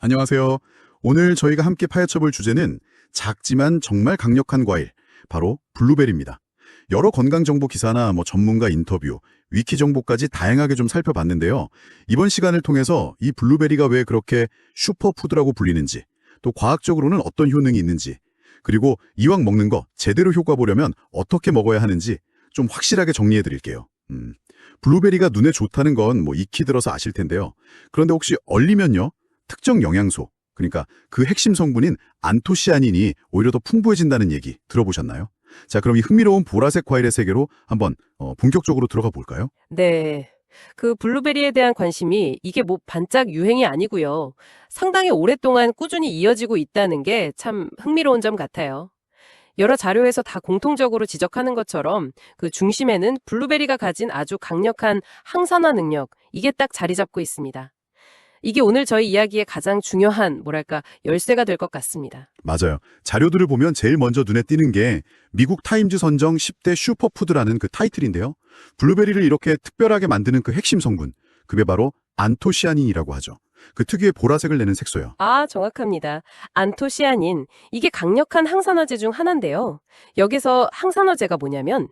안녕하세요. 오늘 저희가 함께 파헤쳐볼 주제는 작지만 정말 강력한 과일, 바로 블루베리입니다. 여러 건강정보 기사나 전문가 인터뷰, 위키 정보까지 다양하게 좀 살펴봤는데요. 이번 시간을 통해서 이 블루베리가 왜 그렇게 슈퍼푸드라고 불리는지, 또 과학적으로는 어떤 효능이 있는지, 그리고 이왕 먹는 거 제대로 효과 보려면 어떻게 먹어야 하는지 좀 확실하게 정리해 드릴게요. 블루베리가 눈에 좋다는 건 익히 들어서 아실 텐데요. 그런데 혹시 얼리면요? 특정 영양소, 그러니까 그 핵심 성분인 안토시아닌이 오히려 더 풍부해진다는 얘기 들어보셨나요? 자, 그럼 이 흥미로운 보라색 과일의 세계로 한번 본격적으로 들어가 볼까요? 네. 그 블루베리에 대한 관심이 이게 뭐 반짝 유행이 아니고요. 상당히 오랫동안 꾸준히 이어지고 있다는 게 참 흥미로운 점 같아요. 여러 자료에서 다 공통적으로 지적하는 것처럼 그 중심에는 블루베리가 가진 아주 강력한 항산화 능력, 이게 딱 자리 잡고 있습니다. 이게 오늘 저희 이야기의 가장 중요한, 열쇠가 될 것 같습니다. 맞아요. 자료들을 보면 제일 먼저 눈에 띄는 게 미국 타임즈 선정 10대 슈퍼푸드라는 그 타이틀인데요. 블루베리를 이렇게 특별하게 만드는 그 핵심 성분, 그게 바로 안토시아닌이라고 하죠. 그 특유의 보라색을 내는 색소요. 아, 정확합니다. 안토시아닌, 이게 강력한 항산화제 중 하나인데요. 여기서 항산화제가 뭐냐면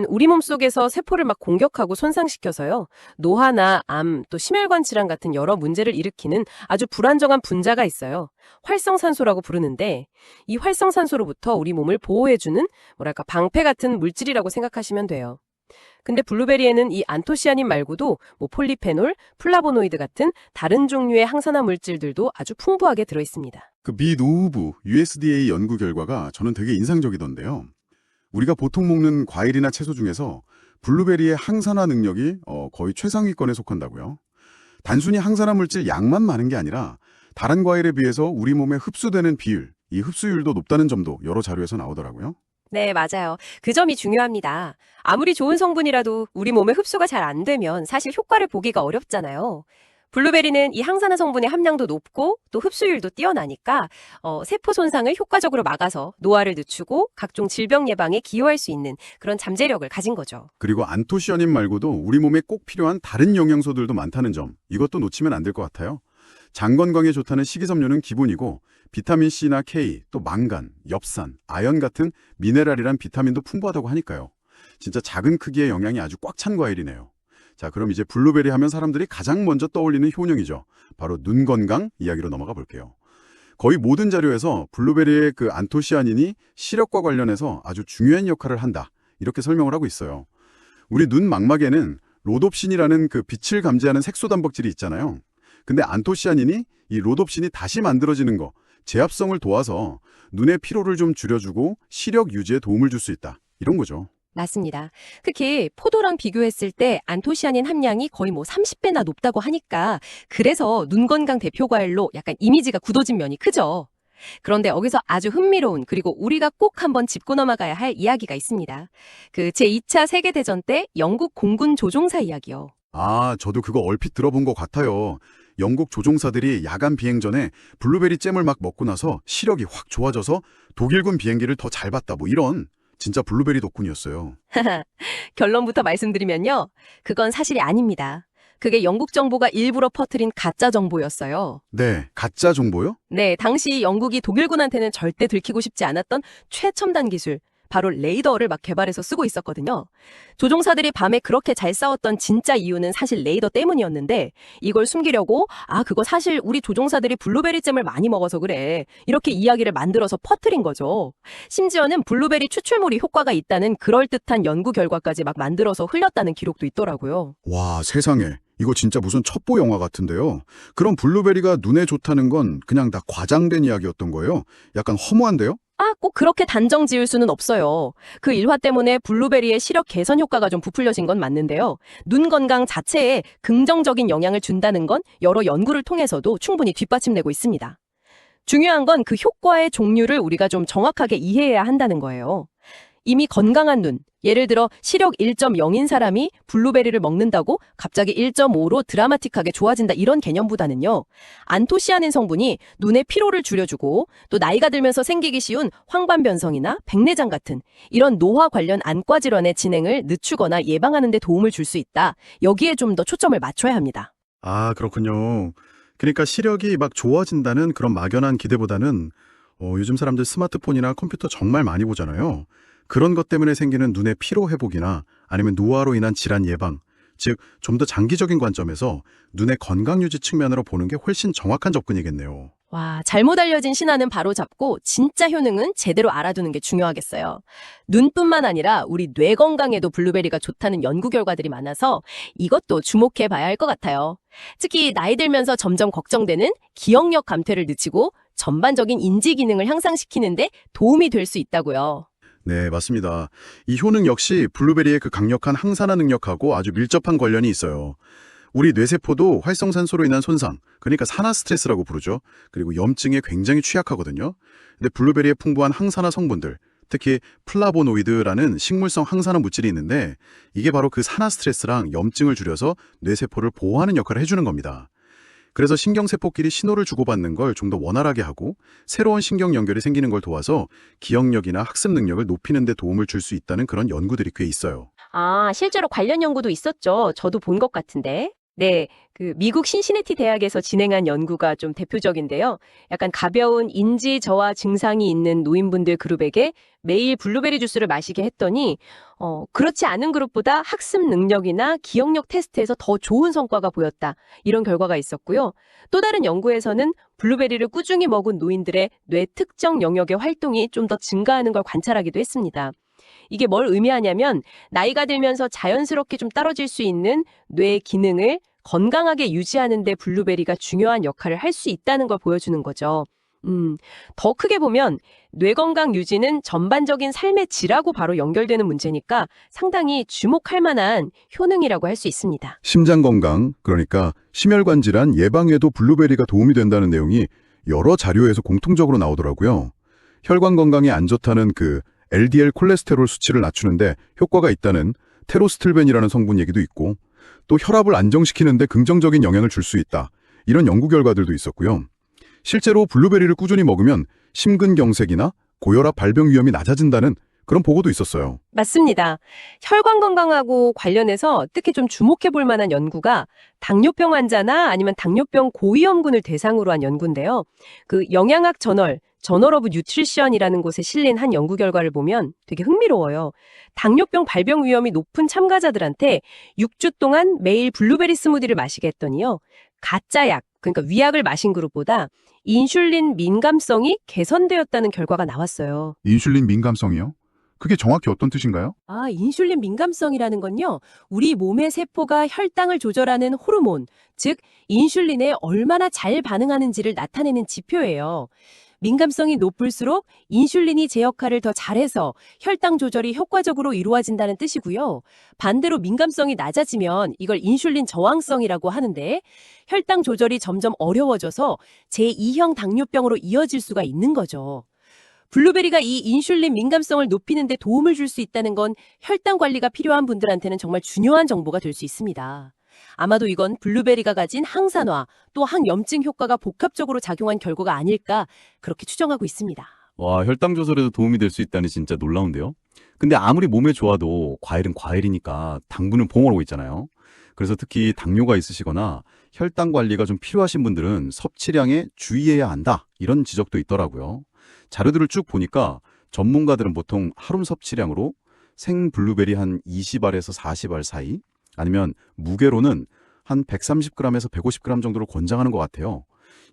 우리 몸속에서 세포를 막 공격하고 손상시켜서요. 노화나 암, 또 심혈관 질환 같은 여러 문제를 일으키는 아주 불안정한 분자가 있어요. 활성산소라고 부르는데 이 활성산소로부터 우리 몸을 보호해주는 방패 같은 물질이라고 생각하시면 돼요. 근데 블루베리에는 이 안토시아닌 말고도 폴리페놀, 플라보노이드 같은 다른 종류의 항산화 물질들도 아주 풍부하게 들어있습니다. 그 미 노후부 USDA 연구 결과가 저는 되게 인상적이던데요. 우리가 보통 먹는 과일이나 채소 중에서 블루베리의 항산화 능력이 거의 최상위권에 속한다고요. 단순히 항산화 물질 양만 많은 게 아니라 다른 과일에 비해서 우리 몸에 흡수되는 비율, 이 흡수율도 높다는 점도 여러 자료에서 나오더라고요. 네, 맞아요. 그 점이 중요합니다. 아무리 좋은 성분이라도 우리 몸에 흡수가 잘 안 되면 사실 효과를 보기가 어렵잖아요. 블루베리는 이 항산화 성분의 함량도 높고 또 흡수율도 뛰어나니까 세포 손상을 효과적으로 막아서 노화를 늦추고 각종 질병 예방에 기여할 수 있는 그런 잠재력을 가진 거죠. 그리고 안토시아닌 말고도 우리 몸에 꼭 필요한 다른 영양소들도 많다는 점, 이것도 놓치면 안 될 것 같아요. 장 건강에 좋다는 식이섬유는 기본이고 비타민C나 K, 또 망간, 엽산, 아연 같은 미네랄이란 비타민도 풍부하다고 하니까요. 진짜 작은 크기의 영양이 아주 꽉 찬 과일이네요. 자, 그럼 이제 블루베리 하면 사람들이 가장 먼저 떠올리는 효능이죠. 바로 눈 건강 이야기로 넘어가 볼게요. 거의 모든 자료에서 블루베리의 그 안토시아닌이 시력과 관련해서 아주 중요한 역할을 한다, 이렇게 설명을 하고 있어요. 우리 눈 망막에는 로놉신이라는 그 빛을 감지하는 색소 단백질이 있잖아요. 근데 안토시아닌이 이 로놉신이 다시 만들어지는 거, 제압성을 도와서 눈의 피로를 좀 줄여주고 시력 유지에 도움을 줄 수 있다, 이런 거죠. 맞습니다. 특히 포도랑 비교했을 때 안토시아닌 함량이 거의 30배나 높다고 하니까 그래서 눈 건강 대표 과일로 약간 이미지가 굳어진 면이 크죠. 그런데 여기서 아주 흥미로운 그리고 우리가 꼭 한번 짚고 넘어가야 할 이야기가 있습니다. 그 제2차 세계대전 때 영국 공군 조종사 이야기요. 아, 저도 그거 얼핏 들어본 것 같아요. 영국 조종사들이 야간 비행 전에 블루베리 잼을 막 먹고 나서 시력이 확 좋아져서 독일군 비행기를 더 잘 봤다, 이런 진짜 블루베리 덕분이었어요. 결론부터 말씀드리면요. 그건 사실이 아닙니다. 그게 영국 정보가 일부러 퍼뜨린 가짜 정보였어요. 네, 가짜 정보요? 네, 당시 영국이 독일군한테는 절대 들키고 싶지 않았던 최첨단 기술, 바로 레이더를 막 개발해서 쓰고 있었거든요. 조종사들이 밤에 그렇게 잘 싸웠던 진짜 이유는 사실 레이더 때문이었는데 이걸 숨기려고 그거 사실 우리 조종사들이 블루베리 잼을 많이 먹어서 그래, 이렇게 이야기를 만들어서 퍼뜨린 거죠. 심지어는 블루베리 추출물이 효과가 있다는 그럴듯한 연구 결과까지 막 만들어서 흘렸다는 기록도 있더라고요. 와, 세상에. 이거 진짜 무슨 첩보 영화 같은데요. 그럼 블루베리가 눈에 좋다는 건 그냥 다 과장된 이야기였던 거예요? 약간 허무한데요? 꼭 그렇게 단정 지을 수는 없어요. 그 일화 때문에 블루베리의 시력 개선 효과가 좀 부풀려진 건 맞는데요. 눈 건강 자체에 긍정적인 영향을 준다는 건 여러 연구를 통해서도 충분히 뒷받침되고 있습니다. 중요한 건 그 효과의 종류를 우리가 좀 정확하게 이해해야 한다는 거예요. 이미 건강한 눈, 예를 들어 시력 1.0인 사람이 블루베리를 먹는다고 갑자기 1.5로 드라마틱하게 좋아진다, 이런 개념보다는요. 안토시아닌 성분이 눈의 피로를 줄여주고 또 나이가 들면서 생기기 쉬운 황반변성이나 백내장 같은 이런 노화 관련 안과 질환의 진행을 늦추거나 예방하는 데 도움을 줄 수 있다. 여기에 좀 더 초점을 맞춰야 합니다. 아, 그렇군요. 그러니까 시력이 막 좋아진다는 그런 막연한 기대보다는 요즘 사람들 스마트폰이나 컴퓨터 정말 많이 보잖아요. 그런 것 때문에 생기는 눈의 피로 회복이나 아니면 노화로 인한 질환 예방, 즉 좀 더 장기적인 관점에서 눈의 건강 유지 측면으로 보는 게 훨씬 정확한 접근이겠네요. 와, 잘못 알려진 신화는 바로 잡고 진짜 효능은 제대로 알아두는 게 중요하겠어요. 눈뿐만 아니라 우리 뇌 건강에도 블루베리가 좋다는 연구 결과들이 많아서 이것도 주목해 봐야 할 것 같아요. 특히 나이 들면서 점점 걱정되는 기억력 감퇴를 늦추고 전반적인 인지 기능을 향상시키는데 도움이 될 수 있다고요. 네, 맞습니다. 이 효능 역시 블루베리의 그 강력한 항산화 능력하고 아주 밀접한 관련이 있어요. 우리 뇌세포도 활성산소로 인한 손상, 그러니까 산화 스트레스라고 부르죠. 그리고 염증에 굉장히 취약하거든요. 근데 블루베리에 풍부한 항산화 성분들, 특히 플라보노이드라는 식물성 항산화 물질이 있는데 이게 바로 그 산화 스트레스랑 염증을 줄여서 뇌세포를 보호하는 역할을 해주는 겁니다. 그래서 신경세포끼리 신호를 주고받는 걸 좀 더 원활하게 하고 새로운 신경 연결이 생기는 걸 도와서 기억력이나 학습 능력을 높이는 데 도움을 줄 수 있다는 그런 연구들이 꽤 있어요. 아, 실제로 관련 연구도 있었죠. 저도 본 것 같은데. 네, 그 미국 신시내티 대학에서 진행한 연구가 좀 대표적인데요. 약간 가벼운 인지 저하 증상이 있는 노인분들 그룹에게 매일 블루베리 주스를 마시게 했더니 그렇지 않은 그룹보다 학습 능력이나 기억력 테스트에서 더 좋은 성과가 보였다. 이런 결과가 있었고요. 또 다른 연구에서는 블루베리를 꾸준히 먹은 노인들의 뇌 특정 영역의 활동이 좀 더 증가하는 걸 관찰하기도 했습니다. 이게 뭘 의미하냐면 나이가 들면서 자연스럽게 좀 떨어질 수 있는 뇌 기능을 건강하게 유지하는 데 블루베리가 중요한 역할을 할 수 있다는 걸 보여주는 거죠. 더 크게 보면 뇌 건강 유지는 전반적인 삶의 질하고 바로 연결되는 문제니까 상당히 주목할 만한 효능이라고 할 수 있습니다. 심장 건강, 그러니까 심혈관 질환 예방에도 블루베리가 도움이 된다는 내용이 여러 자료에서 공통적으로 나오더라고요. 혈관 건강에 안 좋다는 그 LDL 콜레스테롤 수치를 낮추는데 효과가 있다는 테로스틸벤이라는 성분 얘기도 있고 또 혈압을 안정시키는데 긍정적인 영향을 줄 수 있다. 이런 연구 결과들도 있었고요. 실제로 블루베리를 꾸준히 먹으면 심근경색이나 고혈압 발병 위험이 낮아진다는 그런 보고도 있었어요. 맞습니다. 혈관 건강하고 관련해서 특히 좀 주목해 볼 만한 연구가 당뇨병 환자나 아니면 당뇨병 고위험군을 대상으로 한 연구인데요. 그 영양학 저널 오브 뉴트리션이라는 곳에 실린 한 연구 결과를 보면 되게 흥미로워요. 당뇨병 발병 위험이 높은 참가자들한테 6주 동안 매일 블루베리 스무디를 마시게 했더니요. 가짜 약, 그러니까 위약을 마신 그룹보다 인슐린 민감성이 개선되었다는 결과가 나왔어요. 인슐린 민감성이요? 그게 정확히 어떤 뜻인가요? 아, 인슐린 민감성이라는 건요. 우리 몸의 세포가 혈당을 조절하는 호르몬, 즉 인슐린에 얼마나 잘 반응하는지를 나타내는 지표예요. 민감성이 높을수록 인슐린이 제 역할을 더 잘해서 혈당 조절이 효과적으로 이루어진다는 뜻이고요. 반대로 민감성이 낮아지면 이걸 인슐린 저항성이라고 하는데 혈당 조절이 점점 어려워져서 제2형 당뇨병으로 이어질 수가 있는 거죠. 블루베리가 이 인슐린 민감성을 높이는 데 도움을 줄 수 있다는 건 혈당 관리가 필요한 분들한테는 정말 중요한 정보가 될 수 있습니다. 아마도 이건 블루베리가 가진 항산화 또 항염증 효과가 복합적으로 작용한 결과가 아닐까 그렇게 추정하고 있습니다. 와, 혈당 조절에도 도움이 될 수 있다니 진짜 놀라운데요. 근데 아무리 몸에 좋아도 과일은 과일이니까 당분은 봉어로 있잖아요. 그래서 특히 당뇨가 있으시거나 혈당 관리가 좀 필요하신 분들은 섭취량에 주의해야 한다. 이런 지적도 있더라고요. 자료들을 쭉 보니까 전문가들은 보통 하루 섭취량으로 생 블루베리 한 20알에서 40알 사이 아니면 무게로는 한 130g에서 150g 정도를 권장하는 것 같아요.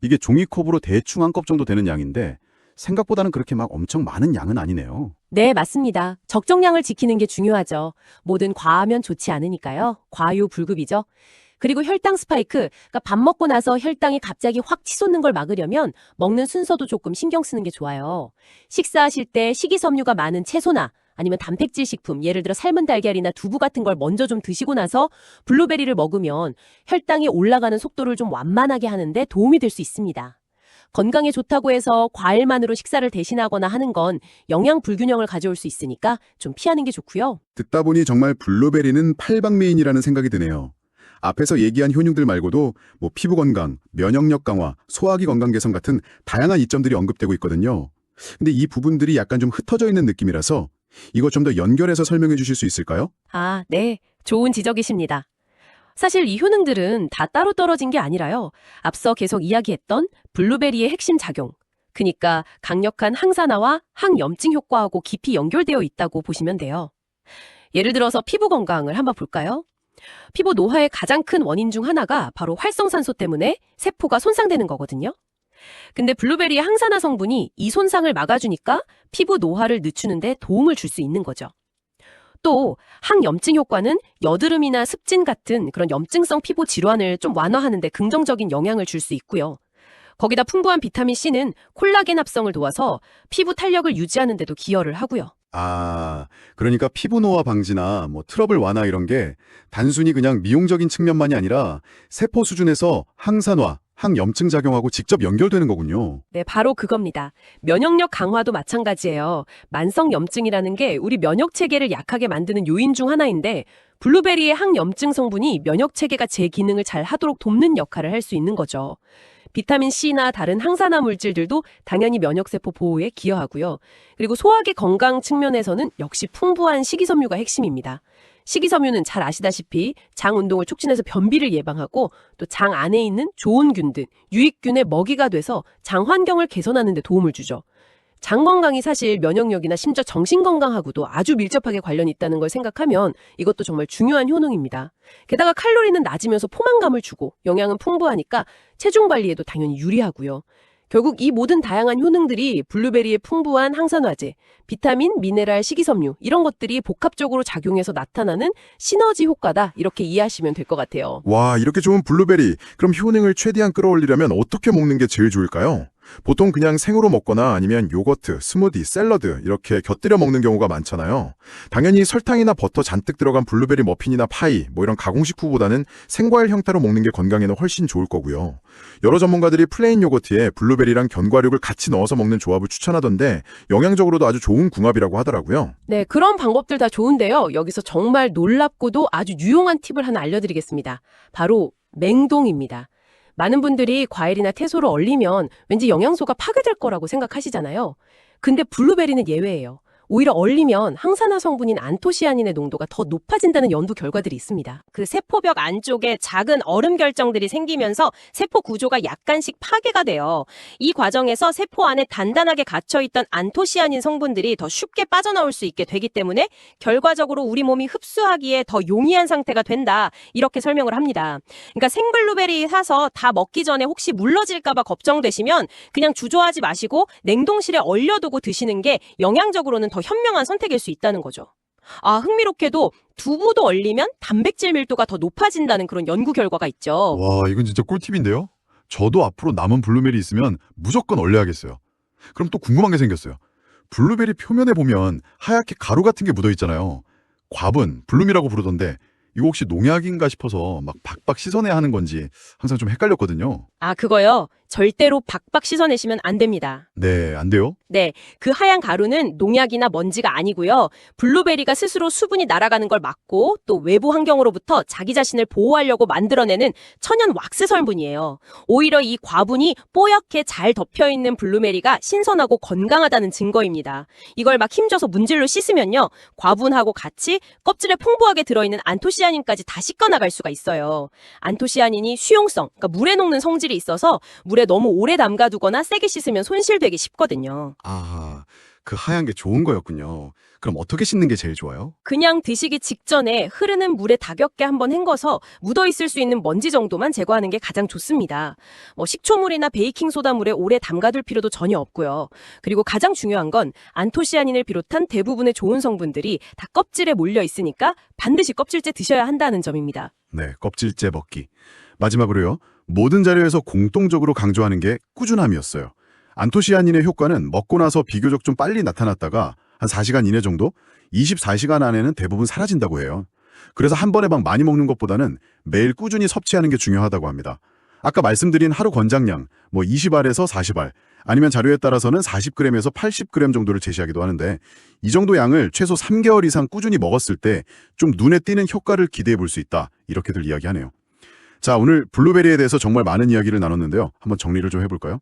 이게 종이컵으로 대충 한 컵 정도 되는 양인데 생각보다는 그렇게 막 엄청 많은 양은 아니네요. 네, 맞습니다. 적정량을 지키는 게 중요하죠. 뭐든 과하면 좋지 않으니까요. 과유불급이죠. 그리고 혈당 스파이크, 그러니까 밥 먹고 나서 혈당이 갑자기 확 치솟는 걸 막으려면 먹는 순서도 조금 신경 쓰는 게 좋아요. 식사하실 때 식이섬유가 많은 채소나 아니면 단백질 식품, 예를 들어 삶은 달걀이나 두부 같은 걸 먼저 좀 드시고 나서 블루베리를 먹으면 혈당이 올라가는 속도를 좀 완만하게 하는데 도움이 될 수 있습니다. 건강에 좋다고 해서 과일만으로 식사를 대신하거나 하는 건 영양 불균형을 가져올 수 있으니까 좀 피하는 게 좋고요. 듣다 보니 정말 블루베리는 팔방미인이라는 생각이 드네요. 앞에서 얘기한 효능들 말고도 뭐 피부 건강, 면역력 강화, 소화기 건강 개선 같은 다양한 이점들이 언급되고 있거든요. 근데 이 부분들이 약간 좀 흩어져 있는 느낌이라서 이거 좀 더 연결해서 설명해 주실 수 있을까요? 아, 네. 좋은 지적이십니다. 사실 이 효능들은 다 따로 떨어진 게 아니라요. 앞서 계속 이야기했던 블루베리의 핵심 작용, 그러니까 강력한 항산화와 항염증 효과하고 깊이 연결되어 있다고 보시면 돼요. 예를 들어서 피부 건강을 한번 볼까요? 피부 노화의 가장 큰 원인 중 하나가 바로 활성산소 때문에 세포가 손상되는 거거든요. 근데 블루베리의 항산화 성분이 이 손상을 막아주니까 피부 노화를 늦추는 데 도움을 줄 수 있는 거죠. 또 항염증 효과는 여드름이나 습진 같은 그런 염증성 피부 질환을 좀 완화하는 데 긍정적인 영향을 줄 수 있고요. 거기다 풍부한 비타민 C는 콜라겐 합성을 도와서 피부 탄력을 유지하는 데도 기여를 하고요. 아, 그러니까 피부 노화 방지나 뭐 트러블 완화 이런 게 단순히 그냥 미용적인 측면만이 아니라 세포 수준에서 항산화, 항염증 작용하고 직접 연결되는 거군요. 네, 바로 그겁니다. 면역력 강화도 마찬가지예요. 만성 염증이라는 게 우리 면역 체계를 약하게 만드는 요인 중 하나인데 블루베리의 항염증 성분이 면역 체계가 제 기능을 잘 하도록 돕는 역할을 할 수 있는 거죠. 비타민 C나 다른 항산화 물질들도 당연히 면역세포 보호에 기여하고요. 그리고 소화기 건강 측면에서는 역시 풍부한 식이섬유가 핵심입니다. 식이섬유는 잘 아시다시피 장 운동을 촉진해서 변비를 예방하고 또 장 안에 있는 좋은 균들, 유익균의 먹이가 돼서 장 환경을 개선하는 데 도움을 주죠. 장 건강이 사실 면역력이나 심지어 정신 건강하고도 아주 밀접하게 관련이 있다는 걸 생각하면 이것도 정말 중요한 효능입니다. 게다가 칼로리는 낮으면서 포만감을 주고 영양은 풍부하니까 체중 관리에도 당연히 유리하고요. 결국 이 모든 다양한 효능들이 블루베리의 풍부한 항산화제, 비타민, 미네랄, 식이섬유 이런 것들이 복합적으로 작용해서 나타나는 시너지 효과다 이렇게 이해하시면 될 것 같아요. 와, 이렇게 좋은 블루베리. 그럼 효능을 최대한 끌어올리려면 어떻게 먹는 게 제일 좋을까요? 보통 그냥 생으로 먹거나 아니면 요거트, 스무디, 샐러드 이렇게 곁들여 먹는 경우가 많잖아요. 당연히 설탕이나 버터 잔뜩 들어간 블루베리 머핀이나 파이, 뭐 이런 가공식품보다는 생과일 형태로 먹는 게 건강에는 훨씬 좋을 거고요. 여러 전문가들이 플레인 요거트에 블루베리랑 견과류를 같이 넣어서 먹는 조합을 추천하던데 영양적으로도 아주 좋은 궁합이라고 하더라고요. 네, 그런 방법들 다 좋은데요. 여기서 정말 놀랍고도 아주 유용한 팁을 하나 알려드리겠습니다. 바로 냉동입니다. 많은 분들이 과일이나 채소를 얼리면 왠지 영양소가 파괴될 거라고 생각하시잖아요. 근데 블루베리는 예외예요. 오히려 얼리면 항산화 성분인 안토시아닌의 농도가 더 높아진다는 연구 결과들이 있습니다. 그 세포벽 안쪽에 작은 얼음 결정들이 생기면서 세포 구조가 약간씩 파괴가 돼요. 이 과정에서 세포 안에 단단하게 갇혀있던 안토시아닌 성분들이 더 쉽게 빠져나올 수 있게 되기 때문에 결과적으로 우리 몸이 흡수하기에 더 용이한 상태가 된다. 이렇게 설명을 합니다. 그러니까 생블루베리 사서 다 먹기 전에 혹시 물러질까봐 걱정되시면 그냥 주저하지 마시고 냉동실에 얼려두고 드시는 게 영양적으로는 더 현명한 선택일 수 있다는 거죠. 아, 흥미롭게도 두부도 얼리면 단백질 밀도가 더 높아진다는 그런 연구 결과가 있죠. 와, 이건 진짜 꿀팁인데요? 저도 앞으로 남은 블루베리 있으면 무조건 얼려야겠어요. 그럼 또 궁금한 게 생겼어요. 블루베리 표면에 보면 하얗게 가루 같은 게 묻어 있잖아요. 과분, 블룸이라고 부르던데 이거 혹시 농약인가 싶어서 막 박박 씻어내야 하는 건지 항상 좀 헷갈렸거든요. 아, 그거요? 절대로 박박 씻어내시면 안 됩니다. 네, 안 돼요? 네, 그 하얀 가루는 농약이나 먼지가 아니고요. 블루베리가 스스로 수분이 날아가는 걸 막고 또 외부 환경으로부터 자기 자신을 보호하려고 만들어내는 천연 왁스 성분이에요. 오히려 이 과분이 뽀얗게 잘 덮여있는 블루베리가 신선하고 건강하다는 증거입니다. 이걸 막 힘줘서 문질러 씻으면요. 과분하고 같이 껍질에 풍부하게 들어있는 안토시아닌까지 다 씻겨나갈 수가 있어요. 안토시아닌이 수용성, 그러니까 물에 녹는 성질이 있어서 물에 너무 오래 담가두거나 세게 씻으면 손실되기 쉽거든요. 아, 그 하얀 게 좋은 거였군요. 그럼 어떻게 씻는 게 제일 좋아요? 그냥 드시기 직전에 흐르는 물에 다겹게 한번 헹궈서 묻어있을 수 있는 먼지 정도만 제거하는 게 가장 좋습니다. 식초물이나 베이킹소다 물에 오래 담가둘 필요도 전혀 없고요. 그리고 가장 중요한 건 안토시아닌을 비롯한 대부분의 좋은 성분들이 다 껍질에 몰려 있으니까 반드시 껍질째 드셔야 한다는 점입니다. 네, 껍질째 먹기. 마지막으로요. 모든 자료에서 공통적으로 강조하는 게 꾸준함이었어요. 안토시아닌의 효과는 먹고 나서 비교적 좀 빨리 나타났다가 한 4시간 이내 정도? 24시간 안에는 대부분 사라진다고 해요. 그래서 한 번에 막 많이 먹는 것보다는 매일 꾸준히 섭취하는 게 중요하다고 합니다. 아까 말씀드린 하루 권장량, 20알에서 40알, 아니면 자료에 따라서는 40g에서 80g 정도를 제시하기도 하는데 이 정도 양을 최소 3개월 이상 꾸준히 먹었을 때 좀 눈에 띄는 효과를 기대해 볼 수 있다. 이렇게들 이야기하네요. 자, 오늘 블루베리에 대해서 정말 많은 이야기를 나눴는데요. 한번 정리를 좀 해볼까요?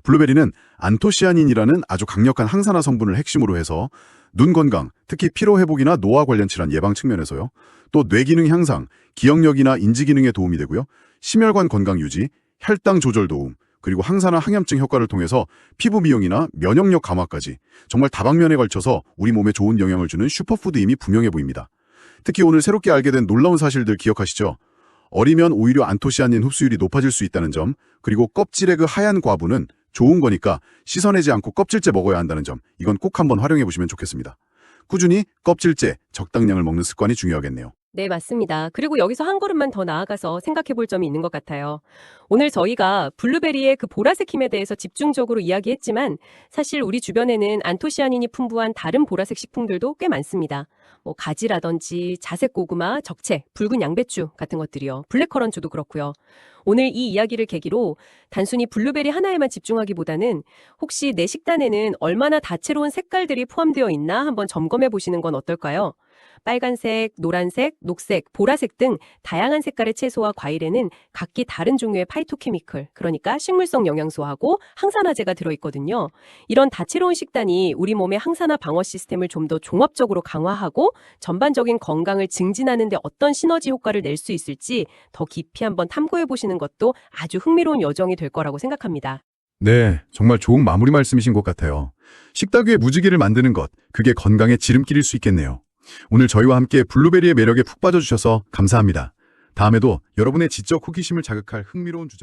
블루베리는 안토시아닌이라는 아주 강력한 항산화 성분을 핵심으로 해서 눈 건강, 특히 피로 회복이나 노화 관련 질환 예방 측면에서요. 또 뇌 기능 향상, 기억력이나 인지 기능에 도움이 되고요. 심혈관 건강 유지, 혈당 조절 도움, 그리고 항산화 항염증 효과를 통해서 피부 미용이나 면역력 강화까지 정말 다방면에 걸쳐서 우리 몸에 좋은 영향을 주는 슈퍼푸드임이 분명해 보입니다. 특히 오늘 새롭게 알게 된 놀라운 사실들 기억하시죠? 어리면 오히려 안토시아닌 흡수율이 높아질 수 있다는 점, 그리고 껍질의 그 하얀 과부는 좋은 거니까 씻어내지 않고 껍질째 먹어야 한다는 점, 이건 꼭 한번 활용해 보시면 좋겠습니다. 꾸준히 껍질째 적당량을 먹는 습관이 중요하겠네요. 네, 맞습니다. 그리고 여기서 한 걸음만 더 나아가서 생각해 볼 점이 있는 것 같아요. 오늘 저희가 블루베리의 그 보라색 힘에 대해서 집중적으로 이야기했지만 사실 우리 주변에는 안토시아닌이 풍부한 다른 보라색 식품들도 꽤 많습니다. 뭐 가지라든지 자색 고구마, 적채, 붉은 양배추 같은 것들이요. 블랙커런트도 그렇고요. 오늘 이 이야기를 계기로 단순히 블루베리 하나에만 집중하기보다는 혹시 내 식단에는 얼마나 다채로운 색깔들이 포함되어 있나 한번 점검해 보시는 건 어떨까요? 빨간색, 노란색, 녹색, 보라색 등 다양한 색깔의 채소와 과일에는 각기 다른 종류의 파이토케미컬, 그러니까 식물성 영양소하고 항산화제가 들어있거든요. 이런 다채로운 식단이 우리 몸의 항산화 방어 시스템을 좀 더 종합적으로 강화하고 전반적인 건강을 증진하는 데 어떤 시너지 효과를 낼 수 있을지 더 깊이 한번 탐구해 보시는 것도 아주 흥미로운 여정이 될 거라고 생각합니다. 네, 정말 좋은 마무리 말씀이신 것 같아요. 식탁 위에 무지개를 만드는 것, 그게 건강의 지름길일 수 있겠네요. 오늘 저희와 함께 블루베리의 매력에 푹 빠져주셔서 감사합니다. 다음에도 여러분의 지적 호기심을 자극할 흥미로운 주제로